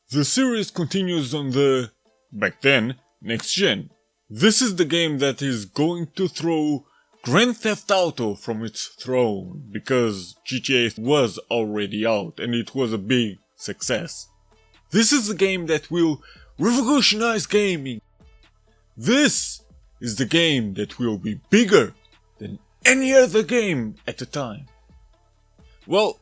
The series continues on the, back then, next gen. This is the game that is going to throw Grand Theft Auto from its throne, because GTA was already out and it was a big success. This is the game that will revolutionize gaming. This is the game that will be bigger than any other game at the time. Well,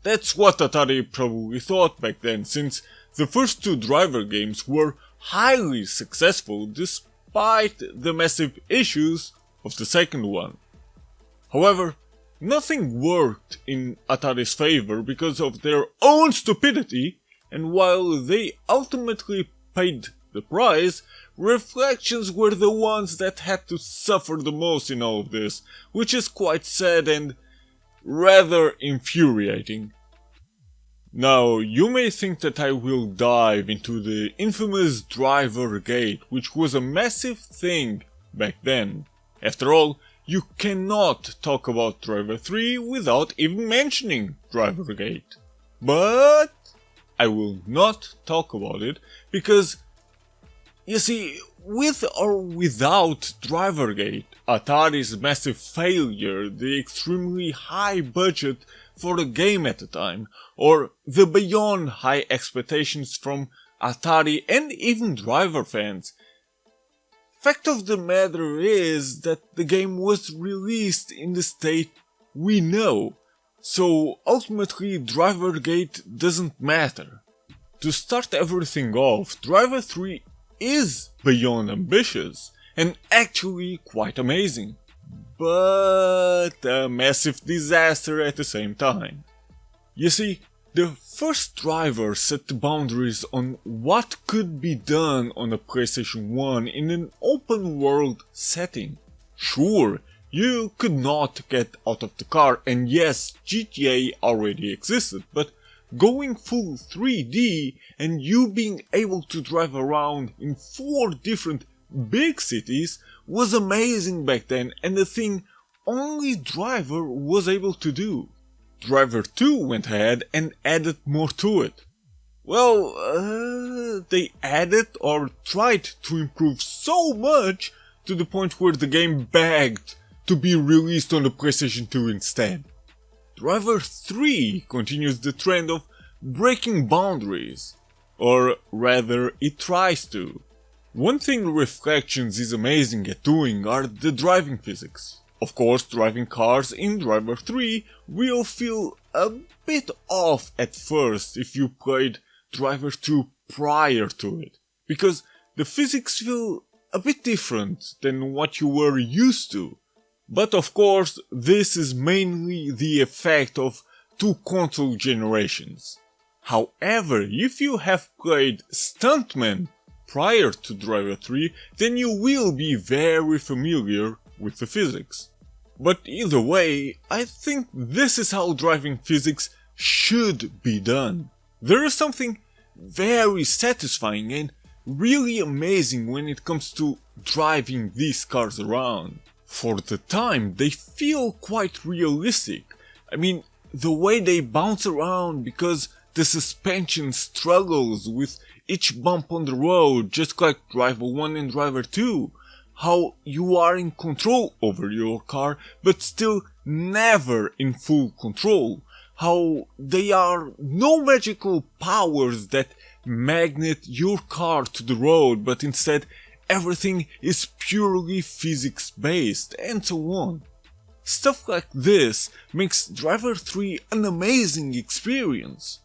that's what Atari probably thought back then, since the first two driver games were highly successful despite the massive issues of the second one. However, nothing worked in Atari's favor because of their own stupidity, and while they ultimately paid the price, Reflections were the ones that had to suffer the most in all of this, which is quite sad and rather infuriating. Now, you may think that I will dive into the infamous Driver Gate, which was a massive thing back then. After all, you cannot talk about Driver 3 without even mentioning Driver Gate. But I will not talk about it because, you see, with or without Driver Gate, Atari's massive failure, the extremely high budget for the game at the time, or the beyond high expectations from Atari and even Driver fans. Fact of the matter is that the game was released in the state we know, so ultimately Driver Gate doesn't matter. To start everything off, Driver 3 is beyond ambitious and actually quite amazing, but a massive disaster at the same time. You see, the first Driver set the boundaries on what could be done on a PlayStation 1 in an open world setting. Sure, you could not get out of the car, and yes, GTA already existed, but going full 3D and you being able to drive around in 4 different big cities was amazing back then, and a thing only Driver was able to do. Driver 2 went ahead and added more to it. Well, they added or tried to improve so much to the point where the game begged to be released on the PlayStation 2 instead. Driver 3 continues the trend of breaking boundaries, or rather it tries to. One thing Reflections is amazing at doing are the driving physics. Of course, driving cars in Driver 3 will feel a bit off at first if you played Driver 2 prior to it, because the physics feel a bit different than what you were used to. But of course, this is mainly the effect of 2 console generations. However, if you have played Stuntman prior to Driver 3, then you will be very familiar with the physics. But either way, I think this is how driving physics should be done. There is something very satisfying and really amazing when it comes to driving these cars around. For the time, they feel quite realistic. I mean, the way they bounce around because the suspension struggles with each bump on the road, just like Driver 1 and Driver 2. How you are in control over your car, but still never in full control. How they are no magical powers that magnet your car to the road, but instead everything is purely physics based, and so on. Stuff like this makes Driver 3 an amazing experience.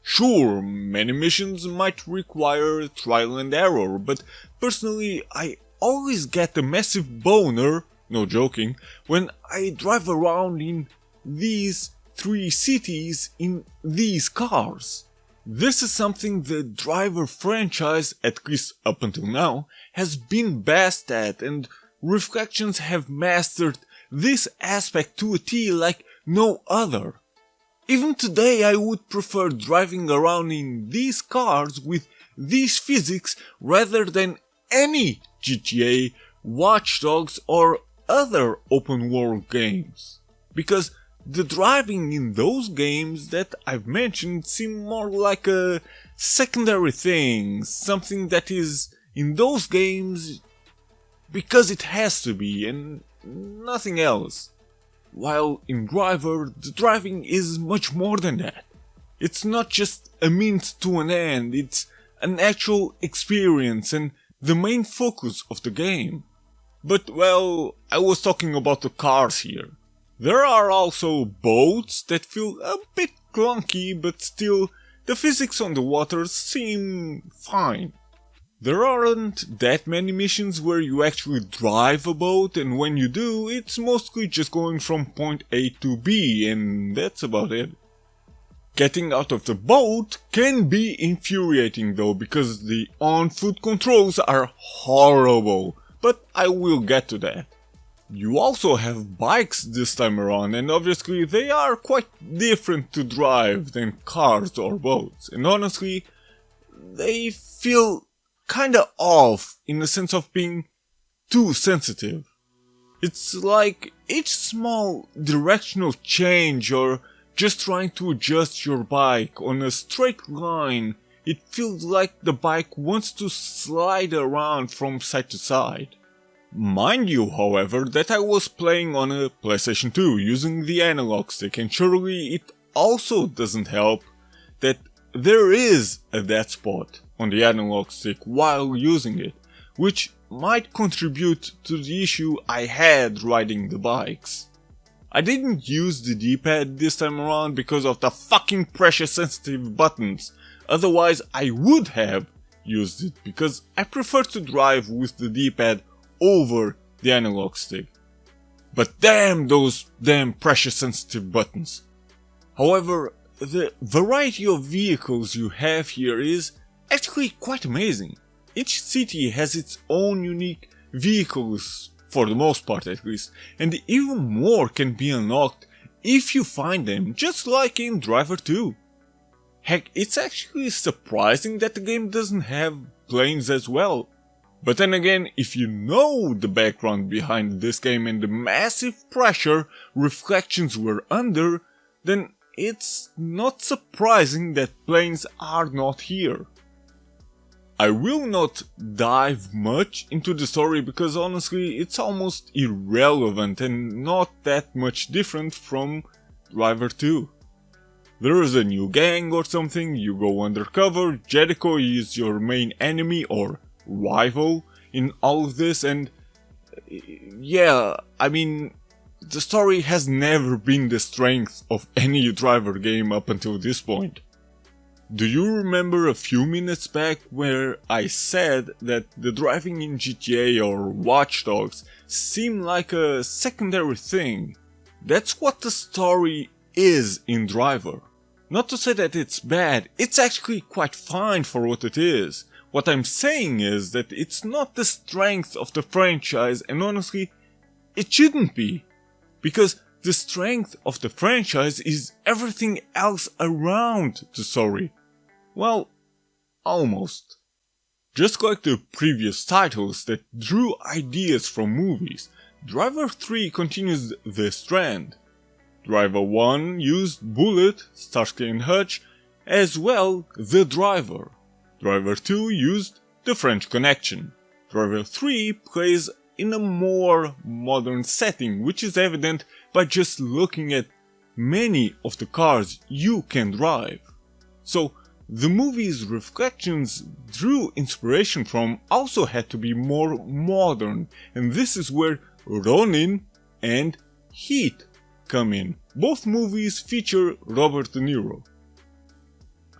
Sure, many missions might require trial and error, but personally I always get a massive boner, no joking, when I drive around in these 3 cities in these cars. This is something the Driver franchise, at least up until now, has been best at, and Reflections have mastered this aspect to a T like no other. Even today I would prefer driving around in these cars with these physics rather than any GTA, Watch Dogs or other open world games. Because the driving in those games that I've mentioned seem more like a secondary thing, something that is in those games because it has to be and nothing else. While in Driver, the driving is much more than that. It's not just a means to an end, it's an actual experience and the main focus of the game. But well, I was talking about the cars here. There are also boats that feel a bit clunky, but still, the physics on the water seem fine. There aren't that many missions where you actually drive a boat, and when you do, it's mostly just going from point A to B, and that's about it. Getting out of the boat can be infuriating though, because the on-foot controls are horrible, but I will get to that. You also have bikes this time around, and obviously they are quite different to drive than cars or boats, and honestly, they feel kinda off in the sense of being too sensitive. It's like each small directional change or just trying to adjust your bike on a straight line, it feels like the bike wants to slide around from side to side. Mind you, however, that I was playing on a PlayStation 2 using the analog stick, and surely it also doesn't help that there is a dead spot on the analog stick while using it, which might contribute to the issue I had riding the bikes. I didn't use the D-pad this time around because of the fucking pressure sensitive buttons, otherwise I would have used it because I prefer to drive with the D-pad over the analog stick. But damn those damn pressure sensitive buttons. However, the variety of vehicles you have here is actually quite amazing. Each city has its own unique vehicles, for the most part at least, and even more can be unlocked if you find them, just like in Driver 2. Heck, it's actually surprising that the game doesn't have planes as well. But then again, if you know the background behind this game and the massive pressure reflections were under, then it's not surprising that planes are not here. I will not dive much into the story because honestly it's almost irrelevant and not that much different from Driver 2. There is a new gang or something, you go undercover, Jericho is your main enemy or rival in all of this, and yeah, I mean, the story has never been the strength of any Driver game up until this point. Do you remember a few minutes back where I said that the driving in GTA or Watch Dogs seemed like a secondary thing? That's what the story is in Driver. Not to say that it's bad, it's actually quite fine for what it is. What I'm saying is that it's not the strength of the franchise, and honestly, it shouldn't be. Because the strength of the franchise is everything else around the story. Well, almost. Just like the previous titles that drew ideas from movies, Driver 3 continues this trend. Driver 1 used Bullet, Starsky and Hutch, as well the Driver. Driver 2 used the French Connection. Driver 3 plays in a more modern setting, which is evident by just looking at many of the cars you can drive. So, the movie's reflections drew inspiration from also had to be more modern, and this is where Ronin and Heat come in. Both movies feature Robert De Niro.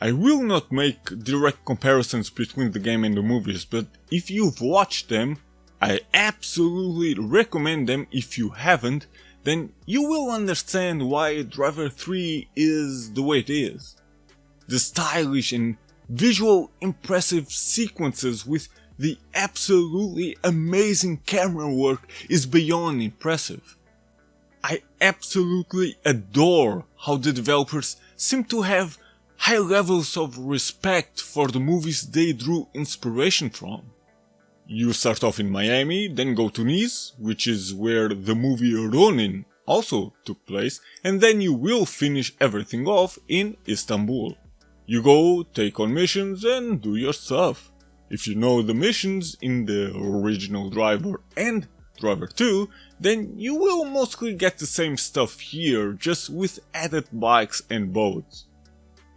I will not make direct comparisons between the game and the movies, but if you've watched them, I absolutely recommend them. If you haven't, then you will understand why Driver 3 is the way it is. The stylish and visual impressive sequences with the absolutely amazing camera work is beyond impressive. I absolutely adore how the developers seem to have high levels of respect for the movies they drew inspiration from. You start off in Miami, then go to Nice, which is where the movie Ronin also took place, and then you will finish everything off in Istanbul. You go, take on missions and do your stuff. If you know the missions in the original Driver and Driver 2, then you will mostly get the same stuff here, just with added bikes and boats.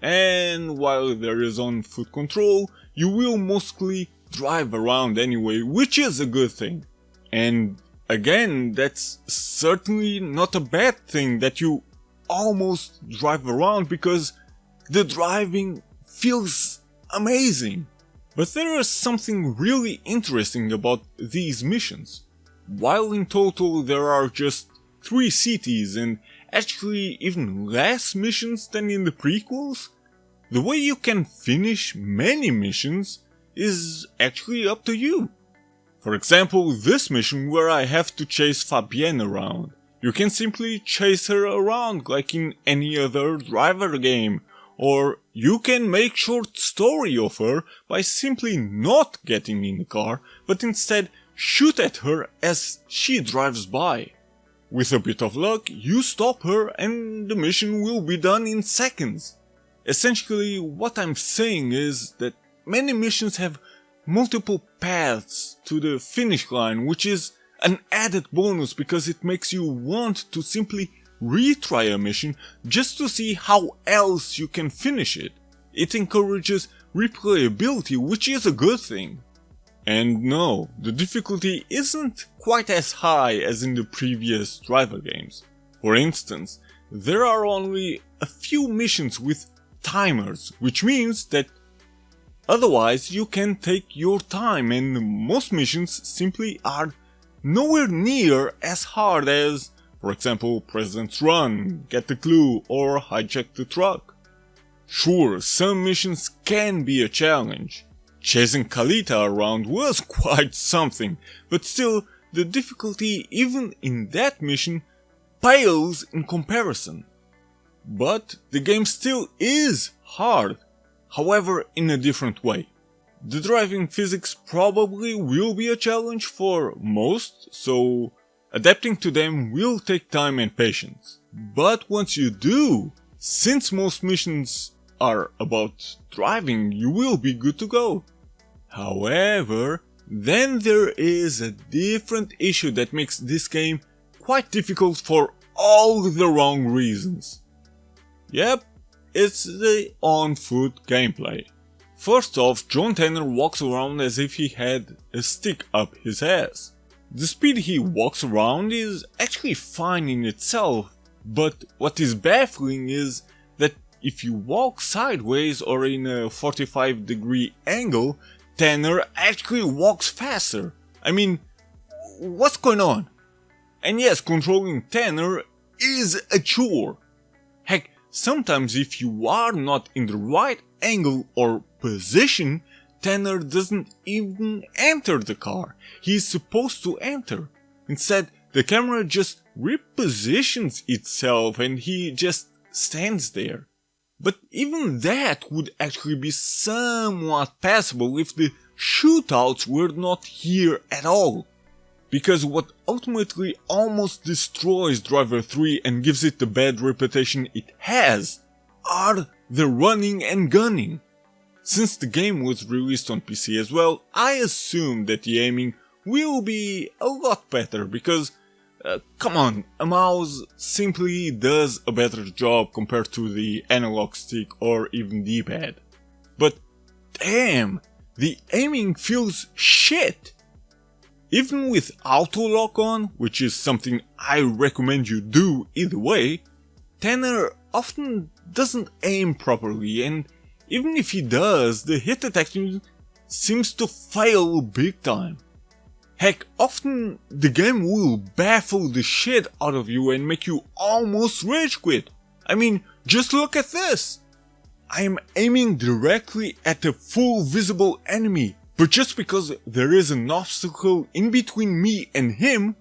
And while there is on-foot control, you will mostly drive around anyway, which is a good thing. And again, that's certainly not a bad thing that you almost drive around, because the driving feels amazing. But there is something really interesting about these missions. While in total there are just 3 cities and actually even less missions than in the prequels, the way you can finish many missions is actually up to you. For example, this mission where I have to chase Fabienne around. You can simply chase her around like in any other Driver game, or you can make short story of her by simply not getting in the car, but instead shoot at her as she drives by. With a bit of luck, you stop her and the mission will be done in seconds. Essentially, what I'm saying is that many missions have multiple paths to the finish line, which is an added bonus because it makes you want to simply retry a mission just to see how else you can finish it. It encourages replayability, which is a good thing. And no, the difficulty isn't quite as high as in the previous Driver games. For instance, there are only a few missions with timers, which means that otherwise you can take your time, and most missions simply are nowhere near as hard as, for example, President's Run, Get the Clue, or Hijack the Truck. Sure, some missions can be a challenge. Chasing Kalita around was quite something, but still, the difficulty even in that mission pales in comparison. But the game still is hard, however in a different way. The driving physics probably will be a challenge for most, so adapting to them will take time and patience. But once you do, since most missions are about driving, you will be good to go. However, then there is a different issue that makes this game quite difficult for all the wrong reasons. Yep, it's the on-foot gameplay. First off, John Tanner walks around as if he had a stick up his ass. The speed he walks around is actually fine in itself, but what is baffling is that if you walk sideways or in a 45-degree angle, Tanner actually walks faster. I mean, what's going on? And yes, controlling Tanner is a chore. Heck, sometimes if you are not in the right angle or position, Tanner doesn't even enter the car he's supposed to enter. Instead, the camera just repositions itself and he just stands there. But even that would actually be somewhat passable if the shootouts were not here at all. Because what ultimately almost destroys Driver 3 and gives it the bad reputation it has are the running and gunning. Since the game was released on PC as well, I assume that the aiming will be a lot better because, come on, a mouse simply does a better job compared to the analog stick or even D-pad. But damn, the aiming feels shit! Even with auto lock on, which is something I recommend you do either way, Tanner often doesn't aim properly, and even if he does, the hit detection seems to fail big time. Heck, often the game will baffle the shit out of you and make you almost rage quit. I mean, just look at this! I am aiming directly at a full visible enemy, but just because there is an obstacle in between me and him,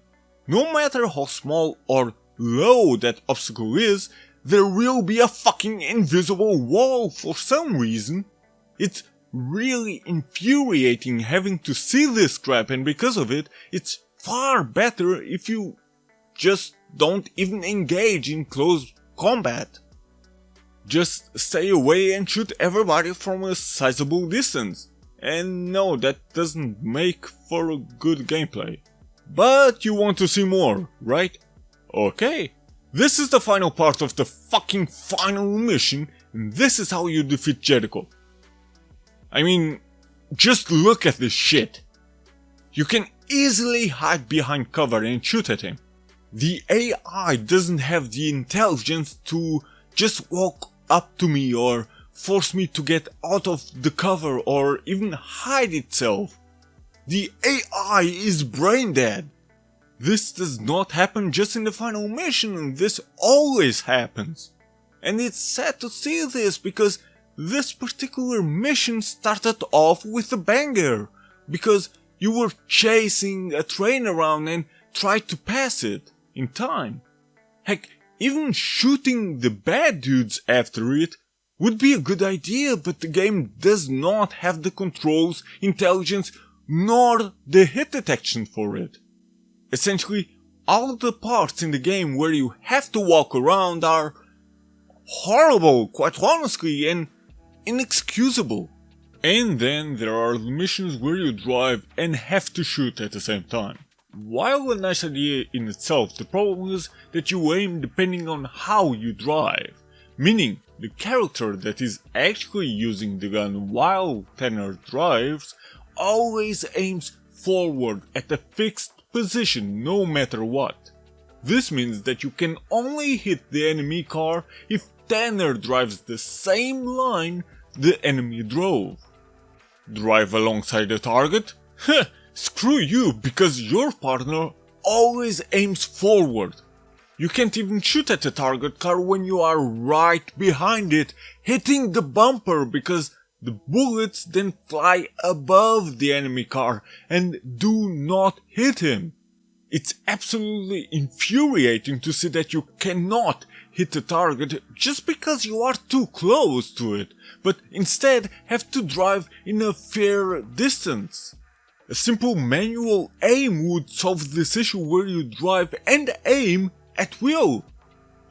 no matter how small or low that obstacle is, there will be a fucking invisible wall for some reason. It's really infuriating having to see this crap, and because of it, it's far better if you just don't even engage in close combat. Just stay away and shoot everybody from a sizable distance. And no, that doesn't make for a good gameplay. But you want to see more, right? Okay. This is the final part of the fucking final mission, and this is how you defeat Jericho. I mean, just look at this shit. You can easily hide behind cover and shoot at him. The AI doesn't have the intelligence to just walk up to me or force me to get out of the cover or even hide itself. The AI is brain dead. This does not happen just in the final mission, this always happens. And it's sad to see this because this particular mission started off with a banger, because you were chasing a train around and tried to pass it in time. Heck, even shooting the bad dudes after it would be a good idea, but the game does not have the controls, intelligence, nor the hit detection for it. Essentially, all the parts in the game where you have to walk around are horrible, quite honestly, and inexcusable. And then there are the missions where you drive and have to shoot at the same time. While a nice idea in itself, the problem is that you aim depending on how you drive. Meaning, the character that is actually using the gun while Tanner drives always aims forward at a fixed position no matter what. This means that you can only hit the enemy car if Tanner drives the same line the enemy drove. Drive alongside the target? Heh, screw you, because your partner always aims forward. You can't even shoot at the target car when you are right behind it, hitting the bumper, because the bullets then fly above the enemy car and do not hit him. It's absolutely infuriating to see that you cannot hit the target just because you are too close to it, but instead have to drive in a fair distance. A simple manual aim would solve this issue where you drive and aim at will.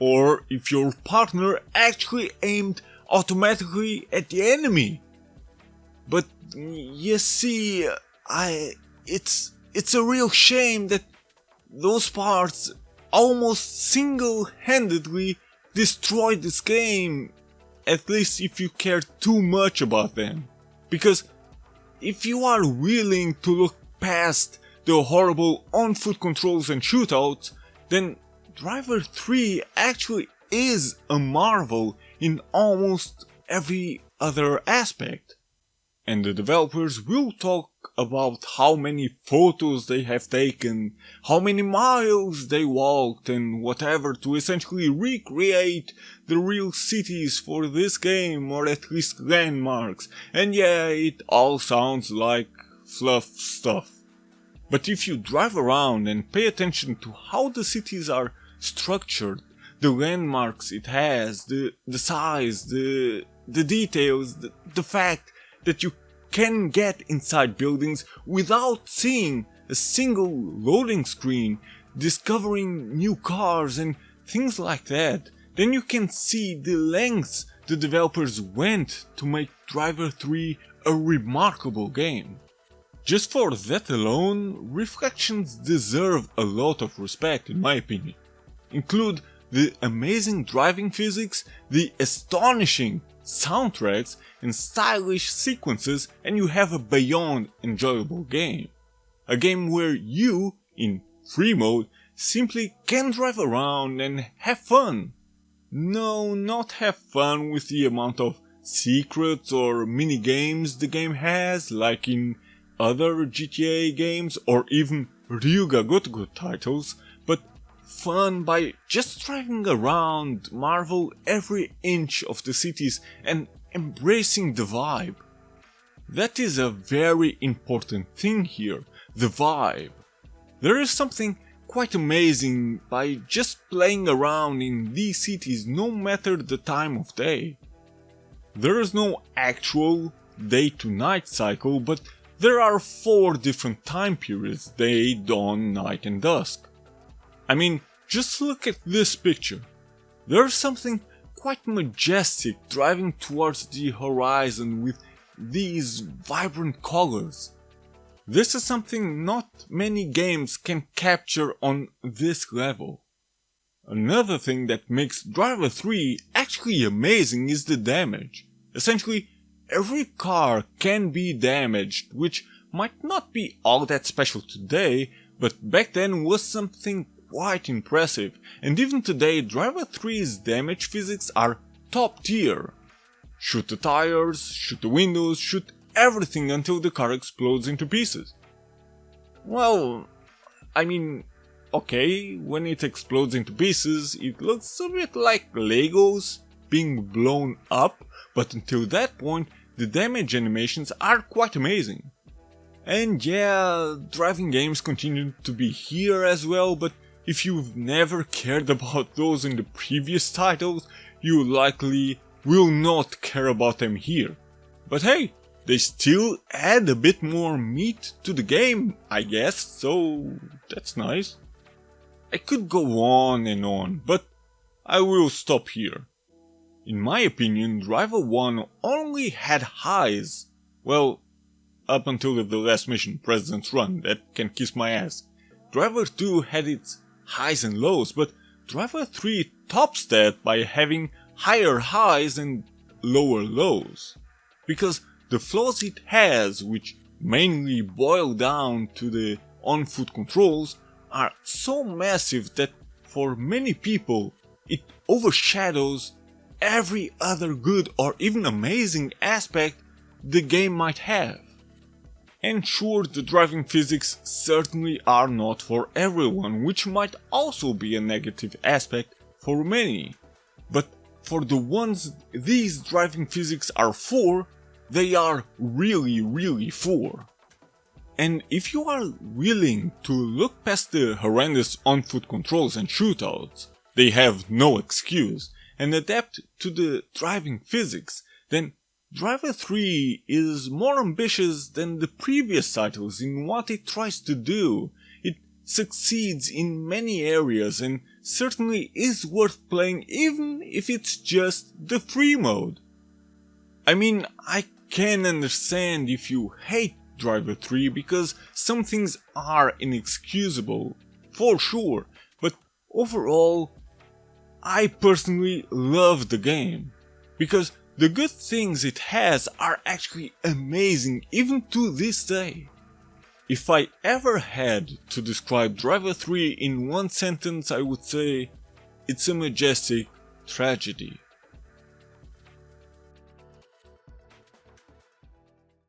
Or if your partner actually aimed automatically at the enemy. But you see, it's a real shame that those parts almost single-handedly destroyed this game, at least if you care too much about them. Because if you are willing to look past the horrible on-foot controls and shootouts, then Driver 3 actually is a marvel in almost every other aspect. And the developers will talk about how many photos they have taken, how many miles they walked and whatever to essentially recreate the real cities for this game, or at least landmarks. And yeah, it all sounds like fluff stuff. But if you drive around and pay attention to how the cities are structured, the landmarks it has, the size, the details, the fact that you can get inside buildings without seeing a single loading screen, discovering new cars and things like that, then you can see the lengths the developers went to make Driver 3 a remarkable game. Just for that alone, Reflections deserve a lot of respect in my opinion. Include the amazing driving physics, the astonishing soundtracks and stylish sequences, and you have a beyond enjoyable game. A game where you, in free mode, simply can drive around and have fun. No, not have fun with the amount of secrets or mini games the game has, like in other GTA games or even Ryuga Gotoku titles, but fun by just driving around, marvel every inch of the cities and embracing the vibe. That is a very important thing here, the vibe. There is something quite amazing by just playing around in these cities no matter the time of day. There is no actual day to night cycle, but there are 4 different time periods: day, dawn, night and dusk. I mean, Just look at this picture. There's something quite majestic driving towards the horizon with these vibrant colors. This is something not many games can capture on this level. Another thing that makes Driver 3 actually amazing is the damage. Essentially, every car can be damaged, which might not be all that special today, but back then was something quite impressive, and even today Driver 3's damage physics are top tier. Shoot the tires, shoot the windows, shoot everything until the car explodes into pieces. Well, I mean, okay, when it explodes into pieces, it looks a bit like Legos being blown up, but until that point, the damage animations are quite amazing. And yeah, driving games continue to be here as well, but if you've never cared about those in the previous titles, you likely will not care about them here. But hey, they still add a bit more meat to the game, I guess, so that's nice. I could go on and on, but I will stop here. In my opinion, Driver 1 only had highs. Well, up until the last mission, President's Run, that can kiss my ass. Driver 2 had its highs and lows, but Driver 3 tops that by having higher highs and lower lows. Because the flaws it has, which mainly boil down to the on-foot controls, are so massive that for many people it overshadows every other good or even amazing aspect the game might have. And sure, the driving physics certainly are not for everyone, which might also be a negative aspect for many. But for the ones these driving physics are for, they are really for. And if you are willing to look past the horrendous on-foot controls and shootouts, they have no excuse, and adapt to the driving physics, then Driver 3 is more ambitious than the previous titles in what it tries to do. It succeeds in many areas and certainly is worth playing even if it's just the free mode. I mean, I can understand if you hate Driver 3 because some things are inexcusable, for sure, but overall, I personally love the game, because the good things it has are actually amazing even to this day. If I ever had to describe Driver 3 in one sentence, I would say it's a majestic tragedy.